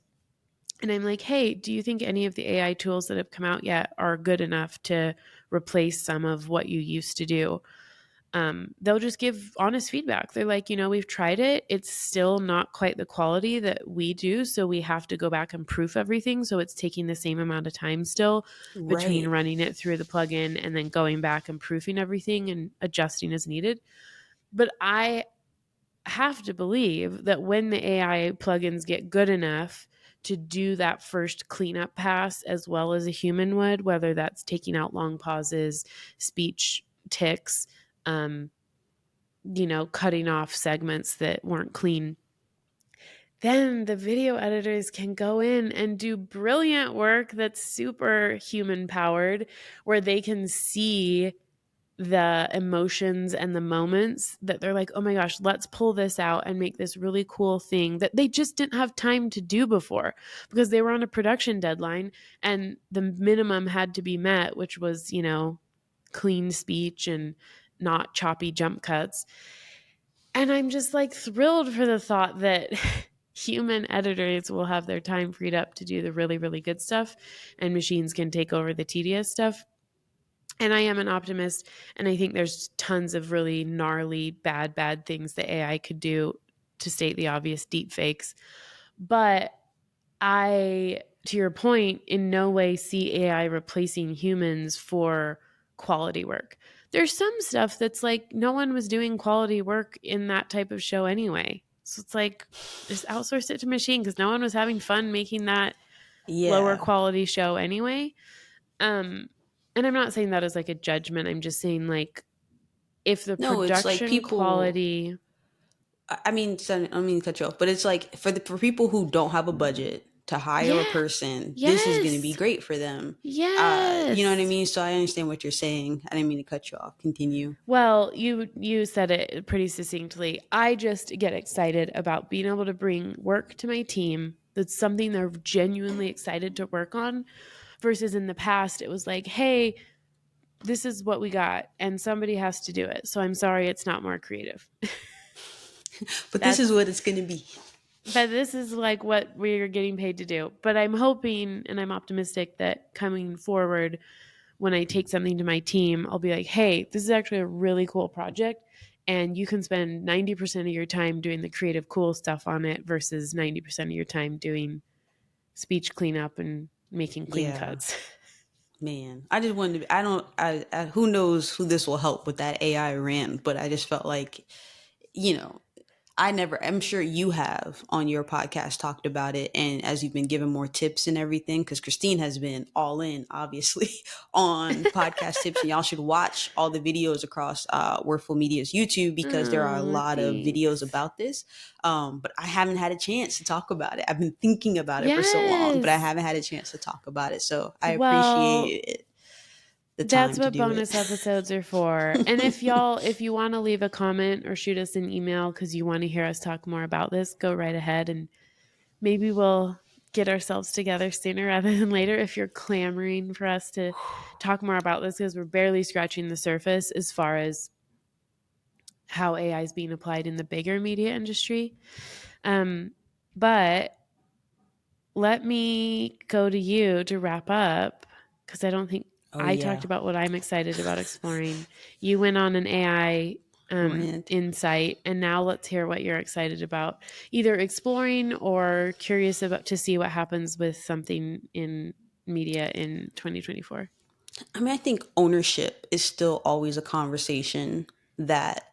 and I'm like, hey, do you think any of the AI tools that have come out yet are good enough to replace some of what you used to do? They'll just give honest feedback. They're like, we've tried it. It's still not quite the quality that we do. So we have to go back and proof everything. So it's taking the same amount of time still between Right. running it through the plugin and then going back and proofing everything and adjusting as needed. But I have to believe that when the AI plugins get good enough to do that first cleanup pass as well as a human would, whether that's taking out long pauses, speech ticks, um, cutting off segments that weren't clean, then the video editors can go in and do brilliant work that's super human powered, where they can see the emotions and the moments that they're like, oh my gosh, let's pull this out and make this really cool thing that they just didn't have time to do before because they were on a production deadline and the minimum had to be met, which was, clean speech and not choppy jump cuts. And I'm just like thrilled for the thought that human editors will have their time freed up to do the really, really good stuff and machines can take over the tedious stuff. And I am an optimist, and I think there's tons of really gnarly, bad things that AI could do, to state the obvious, deep fakes. But I, to your point, in no way see AI replacing humans for quality work. There's some stuff that's like no one was doing quality work in that type of show anyway. So it's like just outsource it to machine because no one was having fun making that lower Yeah. quality show anyway. Um, and I'm not saying that as like a judgment. I'm just saying like if the No, it's like production people. quality, I mean, I don't mean to cut you off, but it's like for people who don't have a budget to hire a yeah, person, this is going to be yes, great for them. You know what I yes. mean? So I understand what you're saying. I didn't mean to cut you off. Continue. Well, you said it pretty succinctly. I just get excited about being able to bring work to my team that's something they're genuinely excited to work on, versus in the past it was like, hey, this is what we got and somebody has to do it. So I'm sorry it's not more creative. But this is That's what it's going to be. but this is like what we're getting paid to do. But I'm hoping and I'm optimistic that coming forward, when I take something to my team, I'll be like, hey, this is actually a really cool project. And you can spend 90% of your time doing the creative, cool stuff on it versus 90% of your time doing speech cleanup and making clean Yeah, cuts. man. I just wanted to. I don't. Who knows who this will help with that AI rant? But I just felt like, you know, I never, I'm sure you have on your podcast talked about it. And as you've been given more tips and everything, because Christine has been all in, obviously, on podcast tips. And y'all should watch all the videos across Wordful Media's YouTube because there are a Oh, lot of videos thanks. about this. But I haven't had a chance to talk about it. I've been thinking about it for so long, but I Yes. haven't had a chance to talk about it. So I Well, appreciate it, the that's time to what do it. bonus episodes are for. And if you want to leave a comment or shoot us an email because you want to hear us talk more about this, go right ahead and maybe we'll get ourselves together sooner rather than later if you're clamoring for us to talk more about this because we're barely scratching the surface as far as how AI is being applied in the bigger media industry. Um, but let me go to you to wrap up because I don't think Oh, I talked yeah. about what I'm excited about exploring. You went on an AI Rant. insight. And now let's hear what you're excited about, either exploring or curious about to see what happens with something in media in 2024. I mean, I think ownership is still always a conversation that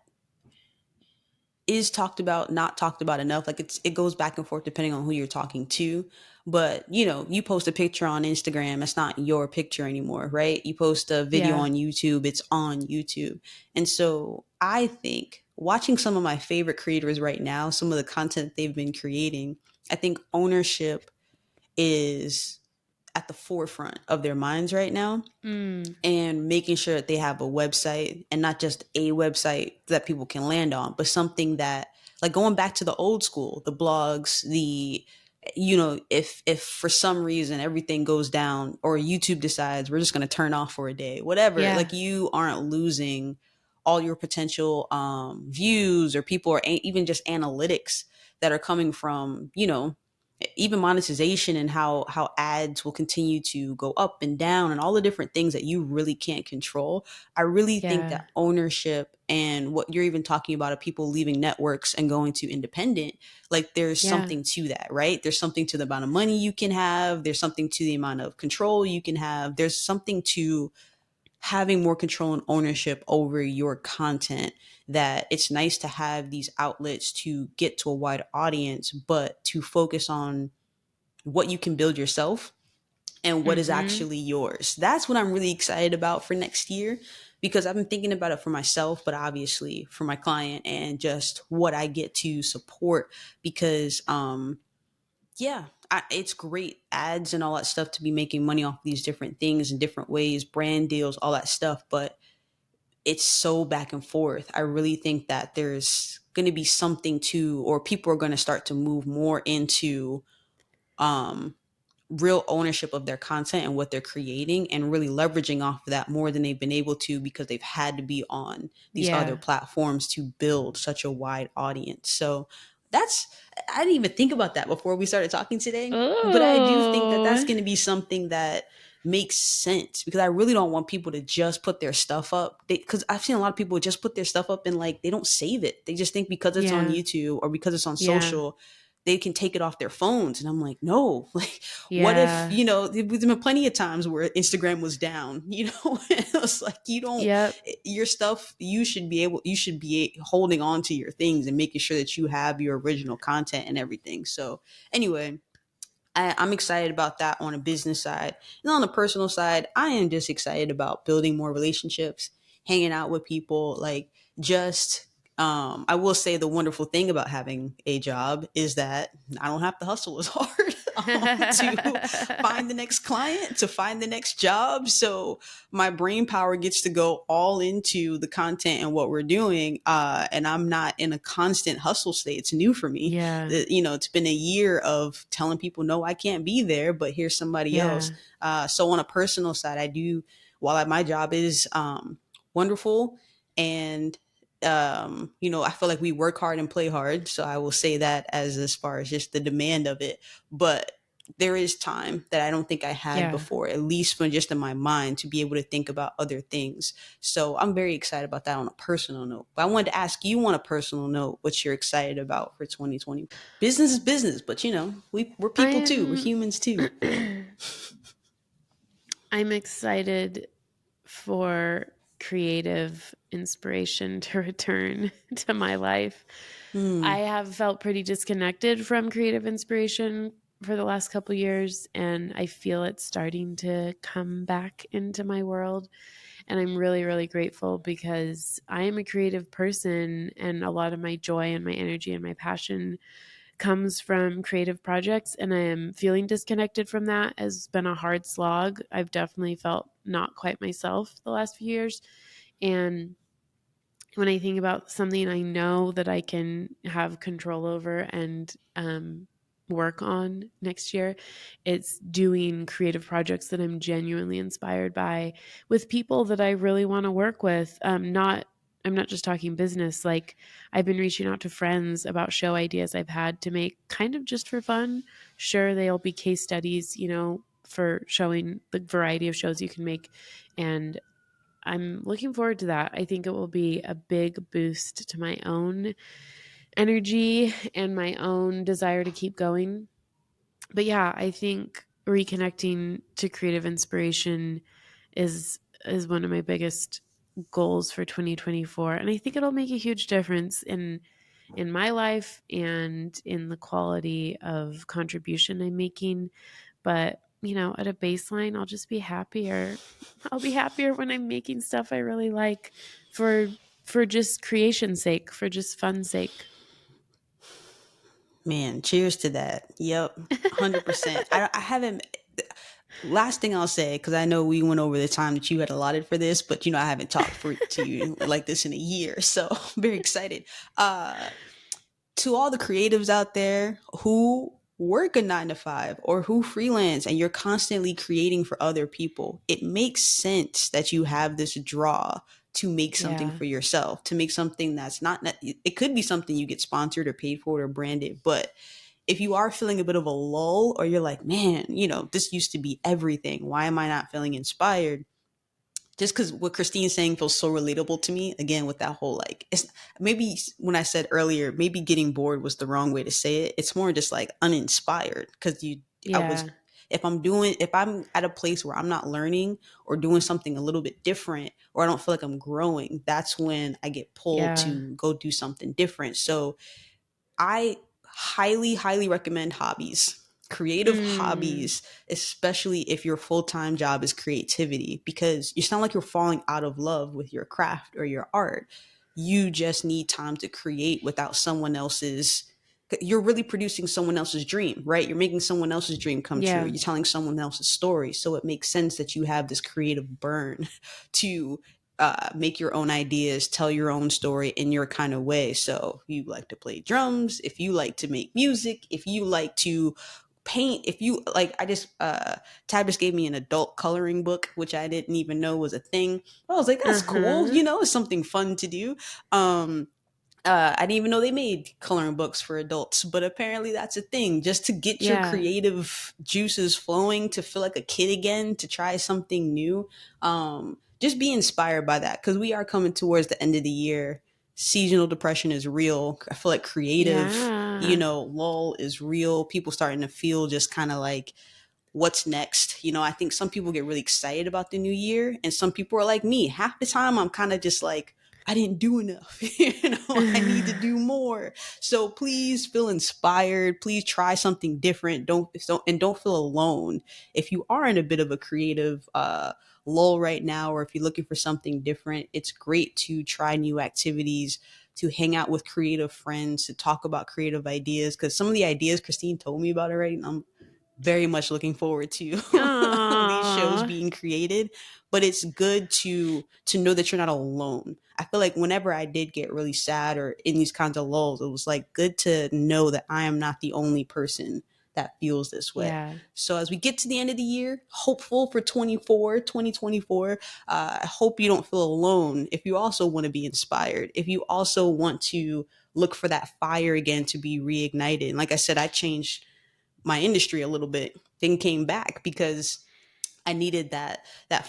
is talked about, not talked about enough. Like it goes back and forth depending on who you're talking to. But you post a picture on Instagram, it's not your picture anymore, right? You post a video Yeah. on YouTube, it's on YouTube. And so I think watching some of my favorite creators right now, some of the content they've been creating, I think ownership is at the forefront of their minds right now, Mm, and making sure that they have a website, and not just a website that people can land on, but something that, like, going back to the old school, the blogs, if for some reason everything goes down or YouTube decides we're just going to turn off for a day, whatever, yeah. like, you aren't losing all your potential views or people, or even just analytics that are coming from, even monetization, and how ads will continue to go up and down, and all the different things that you really can't control. I really think Yeah. that ownership, and what you're even talking about, of people leaving networks and going to independent, like, there's Yeah. something to that, right? There's something to the amount of money you can have, there's something to the amount of control you can have, there's something to having more control and ownership over your content, that it's nice to have these outlets to get to a wide audience, but to focus on what you can build yourself and what is Mm-hmm. actually yours. That's what I'm really excited about for next year, because I've been thinking about it for myself, but obviously for my client, and just what I get to support. Because yeah, it's great ads and all that stuff to be making money off these different things in different ways, brand deals, all that stuff, but it's so back and forth. I really think that there's going to be something to, or people are going to start to move more into um real ownership of their content and what they're creating, and really leveraging off of that more than they've been able to, because they've had to be on these other Yeah. platforms to build such a wide audience. So that's, I didn't even think about that before we started talking today, but I do think that that's Oh, going to be something that makes sense, because I really don't want people to just put their stuff up, because I've seen a lot of people just put their stuff up and, like, they don't save it. They just think because it's on yeah. YouTube or because it's on Yeah. social, they can take it off their phones. And I'm like, no, like, what if, Yeah. there's been plenty of times where Instagram was down, it was like, you don't, Yep. your stuff, you should be holding on to your things and making sure that you have your original content and everything. So anyway, I'm excited about that on a business side. And on the personal side, I am just excited about building more relationships, hanging out with people, like, just I will say the wonderful thing about having a job is that I don't have to hustle as hard to find the next client, to find the next job. So my brain power gets to go all into the content and what we're doing. And I'm not in a constant hustle state. It's new for me. Yeah. It's been a year of telling people, no, I can't be there, but here's somebody else. Yeah. So on a personal side, I do, while my job is wonderful, and I feel like we work hard and play hard. So I will say that, as far as just the demand of it. But there is time that I don't think I had Yeah. before, at least from just in my mind, to be able to think about other things. So I'm very excited about that on a personal note. But I wanted to ask you, on a personal note, what you're excited about for 2020. Business is business, but we're people too. We're I'm humans too. I'm excited for creative inspiration to return to my life. I Hmm. have felt pretty disconnected from creative inspiration for the last couple years, and I feel it's starting to come back into my world. And I'm really, really grateful, because I am a creative person, and a lot of my joy and my energy and my passion comes from creative projects, and I am feeling disconnected from that. Has been a hard slog. I've definitely felt not quite myself the last few years. And when I think about something I know that I can have control over and work on next year, it's doing creative projects that I'm genuinely inspired by, with people that I really want to work with. I'm not just talking business. Like, I've been reaching out to friends about show ideas I've had to make, kind of just for fun. Sure, they'll be case studies, for showing the variety of shows you can make. And I'm looking forward to that. I think it will be a big boost to my own energy and my own desire to keep going. But yeah, I think reconnecting to creative inspiration is one of my biggest goals for 2024, and I think it'll make a huge difference in my life and in the quality of contribution I'm making. But, at a baseline, I'll just be happier. I'll be happier when I'm making stuff I really like for for just creation's sake, for just fun's sake. Man, cheers to that. Yep, 100%. I haven't. Last thing I'll say, because I know we went over the time that you had allotted for this, but I haven't talked to you like this in a year, so I'm very excited. Uh, to all the creatives out there who work a 9 to 5 or who freelance and you're constantly creating for other people, it makes sense that you have this draw to make something Yeah. for yourself, to make something that's not, it could be something you get sponsored or paid for or branded, but if you are feeling a bit of a lull or you're like, man, this used to be everything. Why am I not feeling inspired? Just because what Christine's saying feels so relatable to me, again, with that whole like, it's maybe when I said earlier, maybe getting bored was the wrong way to say it. It's more just like uninspired because I was, Yeah. if I'm at a place where I'm not learning or doing something a little bit different, or I don't feel like I'm growing, that's when I get pulled Yeah. to go do something different. So I highly, highly recommend hobbies, creative Mm. hobbies, especially if your full time job is creativity, because you sound like you're falling out of love with your craft or your art. You just need time to create without someone else's. You're really producing someone else's dream, right? You're making someone else's dream come true. Yeah. You're telling someone else's story. So it makes sense that you have this creative burn to make your own ideas, tell your own story in your kind of way. So if you like to play drums, if you like to make music, if you like to paint, if you like, Tab just gave me an adult coloring book, which I didn't even know was a thing. I was like, that's cool. Uh-huh. It's something fun to do. Um, I didn't even know they made coloring books for adults, but apparently that's a thing. Just to get your Yeah. creative juices flowing, to feel like a kid again, to try something new. Just be inspired by that because we are coming towards the end of the year. Seasonal depression is real. I feel like creative, Yeah. lull is real. People starting to feel just kind of like, what's next? I think some people get really excited about the new year, and some people are like me. Half the time, I'm kind of just like, I didn't do enough. I need to do more. So please feel inspired. Please try something different. Don't feel alone. If you are in a bit of a creative lull right now, or if you're looking for something different, it's great to try new activities, to hang out with creative friends, to talk about creative ideas. Because some of the ideas Christine told me about already, I'm very much looking forward to these shows Aw. being created. But it's good to know that you're not alone. I feel like whenever I did get really sad or in these kinds of lulls, it was like good to know that I am not the only person that feels this way. Yeah. So as we get to the end of the year, hopeful for 2024, I hope you don't feel alone. If you also want to be inspired, if you also want to look for that fire again to be reignited. And like I said, I changed my industry a little bit, then came back because I needed that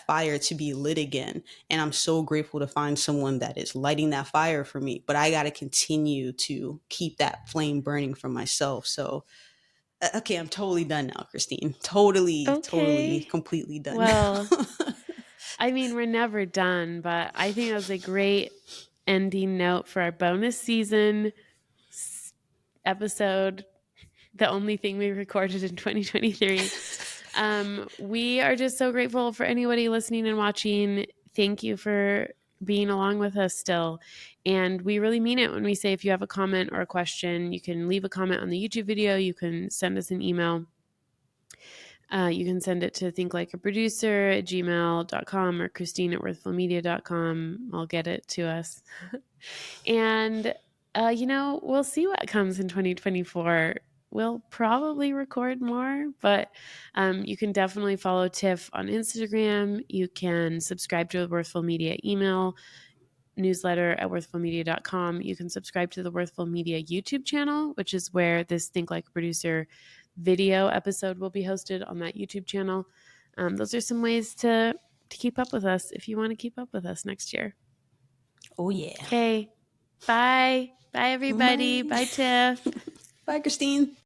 fire to be lit again. And I'm so grateful to find someone that is lighting that fire for me. But I got to continue to keep that flame burning for myself. So okay, I'm totally done now, Christine. Totally, totally, Okay. completely done Well, now. I mean, we're never done, but I think that was a great ending note for our bonus season episode, the only thing we recorded in 2023. We are just so grateful for anybody listening and watching. Thank you for being along with us still. And we really mean it when we say if you have a comment or a question, you can leave a comment on the YouTube video, you can send us an email. You can send it to thinklikeaproducer at gmail.com or Christine at worthfulmedia.com. I'll get it to us. And, we'll see what comes in 2024. We'll probably record more, but you can definitely follow Tiff on Instagram. You can subscribe to the Worthful Media email newsletter at worthfulmedia.com. You can subscribe to the Worthful Media YouTube channel, which is where this Think Like a Producer video episode will be hosted on that YouTube channel. Those are some ways to to keep up with us if you want to keep up with us next year. Oh, yeah. Okay. Bye. Bye, everybody. Bye. Bye, Tiff. Bye, Christine.